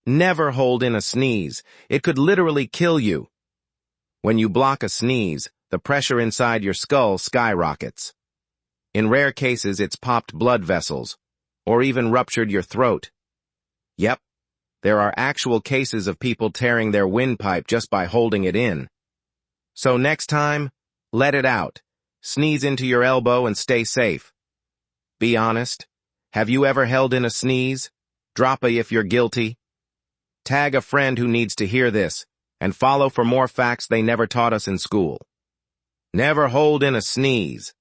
Never hold in a sneeze. It could literally kill you. When you block a sneeze, the pressure inside your skull skyrockets. In rare cases, it's popped blood vessels, or even ruptured your throat. Yep, there are actual cases of people tearing their windpipe just by holding it in. So next time, let it out. Sneeze into your elbow and stay safe. Be honest. Have you ever held in a sneeze? Drop a if you're guilty. Tag a friend who needs to hear this, and follow for more facts they never taught us in school. Never hold in a sneeze.